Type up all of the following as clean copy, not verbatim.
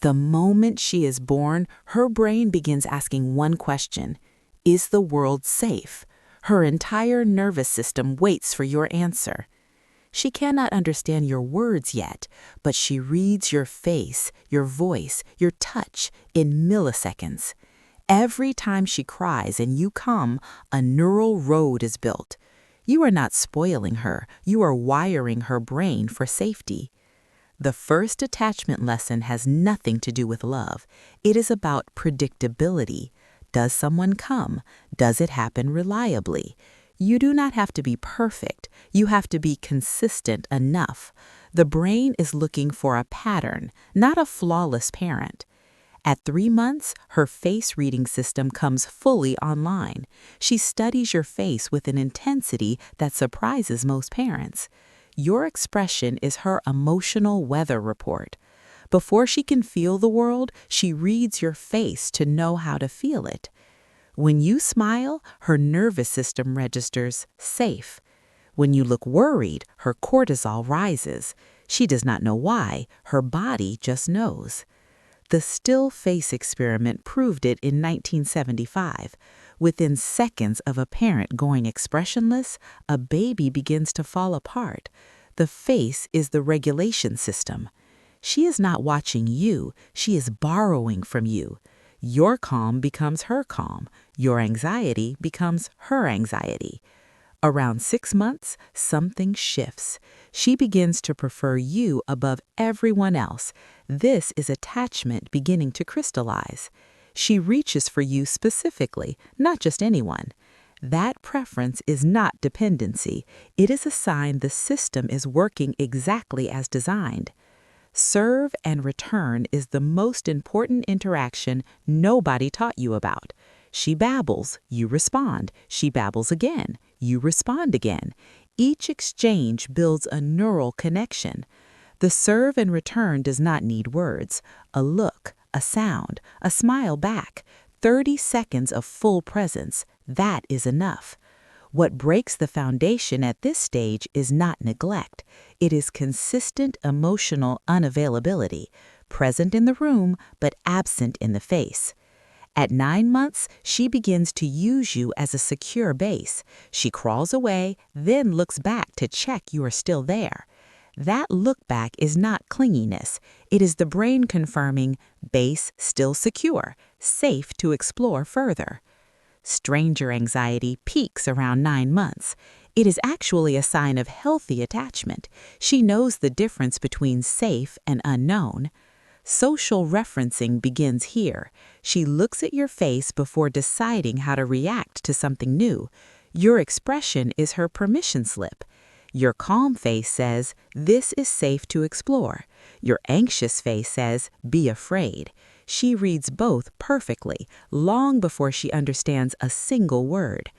The moment she is born, her brain begins asking one question: is the world safe? Her entire nervous system waits for your answer. She cannot understand your words yet, but she reads your face, your voice, your touch in milliseconds. Every time she cries and you come, a neural road is built. You are not spoiling her, you are wiring her brain for safety. The first attachment lesson has nothing to do with love. It is about predictability. Does someone come? Does it happen reliably? You do not have to be perfect. You have to be consistent enough. The brain is looking for a pattern, not a flawless parent. At 3 months, her face reading system comes fully online. She studies your face with an intensity that surprises most parents. Your expression is her emotional weather report. Before she can feel the world, she reads your face to know how to feel it. When you smile, her nervous system registers safe. When you look worried, her cortisol rises. She does not know why, her body just knows. The still face experiment proved it in 1975. Within seconds of a parent going expressionless, a baby begins to fall apart. The face is the regulation system. She is not watching you, she is borrowing from you. Your calm becomes her calm. Your anxiety becomes her anxiety. Around 6 months, something shifts. She begins to prefer you above everyone else. This is attachment beginning to crystallize. She reaches for you specifically, not just anyone. That preference is not dependency. It is a sign the system is working exactly as designed. Serve and return is the most important interaction nobody taught you about. She babbles, you respond. She babbles again, you respond again. Each exchange builds a neural connection. The serve and return does not need words. A look, a sound, a smile back, 30 seconds of full presence, that is enough. What breaks the foundation at this stage is not neglect. It is consistent emotional unavailability, present in the room but absent in the face. At 9 months, she begins to use you as a secure base. She crawls away, then looks back to check you are still there. That look back is not clinginess. It is the brain confirming base still secure, safe to explore further. Stranger anxiety peaks around 9 months. It is actually a sign of healthy attachment. She knows the difference between safe and unknown. Social referencing begins here. She looks at your face before deciding how to react to something new. Your expression is her permission slip. Your calm face says, "This is safe to explore." Your anxious face says, "Be afraid." She reads both perfectly, long before she understands a single word.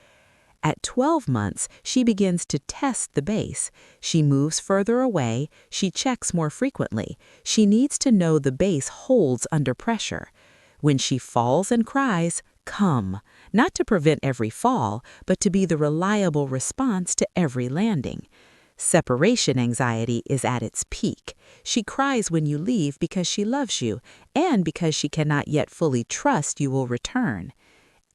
At 12 months, she begins to test the base. She moves further away. She checks more frequently. She needs to know the base holds under pressure. When she falls and cries, come, not to prevent every fall, but to be the reliable response to every landing. Separation anxiety is at its peak. She cries when you leave because she loves you and because she cannot yet fully trust you will return.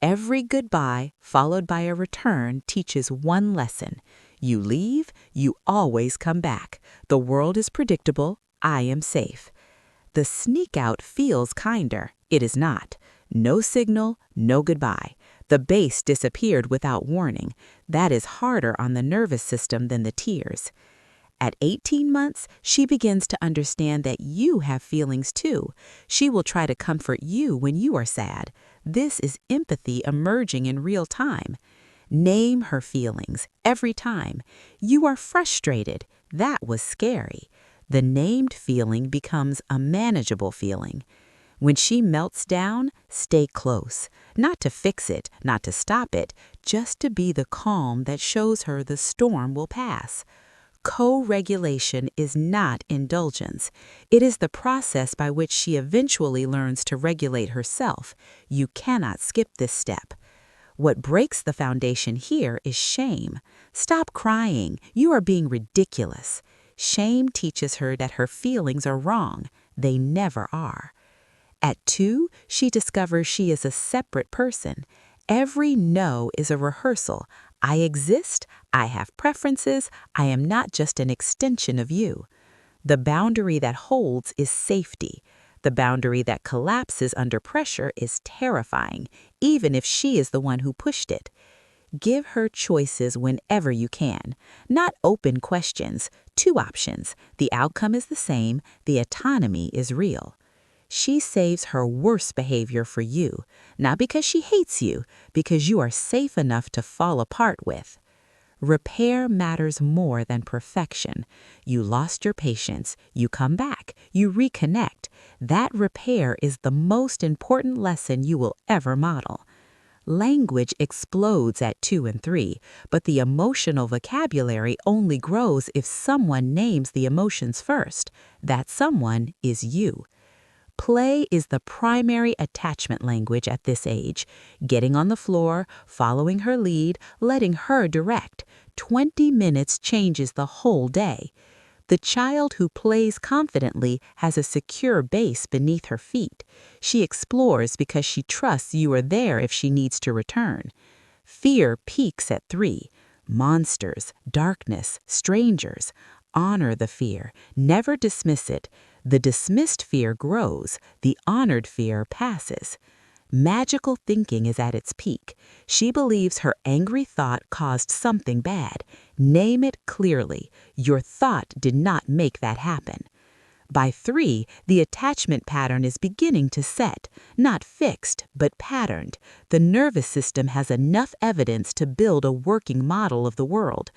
Every goodbye followed by a return teaches one lesson. You leave, you always come back. The world is predictable. I am safe. The sneak out feels kinder. It is not. No signal, no goodbye. The base disappeared without warning. That is harder on the nervous system than the tears. At 18 months, she begins to understand that you have feelings too. She will try to comfort you when you are sad. This is empathy emerging in real time. Name her feelings every time. You are frustrated. That was scary. The named feeling becomes a manageable feeling. When she melts down, stay close. Not to fix it, not to stop it, just to be the calm that shows her the storm will pass. Co-regulation is not indulgence. It is the process by which she eventually learns to regulate herself. You cannot skip this step. What breaks the foundation here is shame. Stop crying. You are being ridiculous. Shame teaches her that her feelings are wrong. They never are. At 2, she discovers she is a separate person. Every no is a rehearsal. I exist, I have preferences, I am not just an extension of you. The boundary that holds is safety. The boundary that collapses under pressure is terrifying, even if she is the one who pushed it. Give her choices whenever you can, not open questions, 2 options. The outcome is the same, the autonomy is real. She saves her worst behavior for you, not because she hates you, because you are safe enough to fall apart with. Repair matters more than perfection. You lost your patience, you come back, you reconnect. That repair is the most important lesson you will ever model. Language explodes at 2 and 3, but the emotional vocabulary only grows if someone names the emotions first. That someone is you. Play is the primary attachment language at this age. Getting on the floor, following her lead, letting her direct. 20 minutes changes the whole day. The child who plays confidently has a secure base beneath her feet. She explores because she trusts you are there if she needs to return. Fear peaks at 3. Monsters, darkness, strangers. Honor the fear. Never dismiss it. The dismissed fear grows. The honored fear passes. Magical thinking is at its peak. She believes her angry thought caused something bad. Name it clearly. Your thought did not make that happen. By 3, the attachment pattern is beginning to set, not fixed, but patterned. The nervous system has enough evidence to build a working model of the world.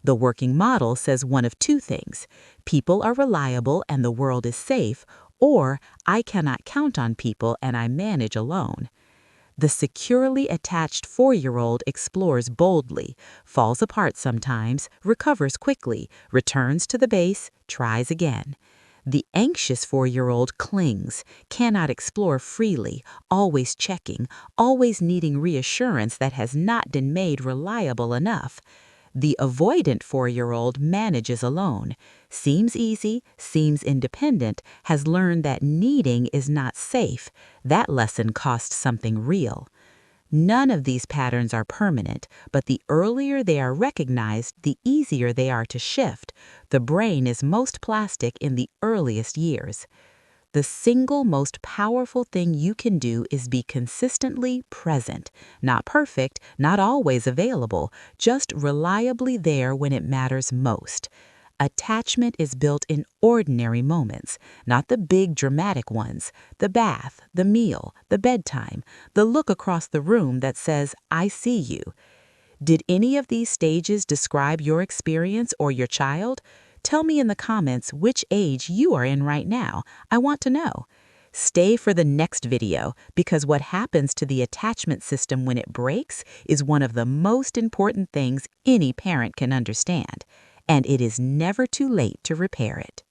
The working model says one of 2 things: people are reliable and the world is safe, or I cannot count on people and I manage alone. The securely attached 4-year-old explores boldly, falls apart sometimes, recovers quickly, returns to the base, tries again. The anxious 4-year-old clings, cannot explore freely, always checking, always needing reassurance that has not been made reliable enough. The avoidant 4-year-old manages alone, seems easy, seems independent, has learned that needing is not safe. That lesson costs something real. None of these patterns are permanent, but the earlier they are recognized, the easier they are to shift. The brain is most plastic in the earliest years. The single most powerful thing you can do is be consistently present. Not perfect, not always available, just reliably there when it matters most. Attachment is built in ordinary moments, not the big dramatic ones. The bath, the meal, the bedtime, the look across the room that says, I see you. Did any of these stages describe your experience or your child? Tell me in the comments which age you are in right now. I want to know. Stay for the next video, because what happens to the attachment system when it breaks is one of the most important things any parent can understand, and it is never too late to repair it.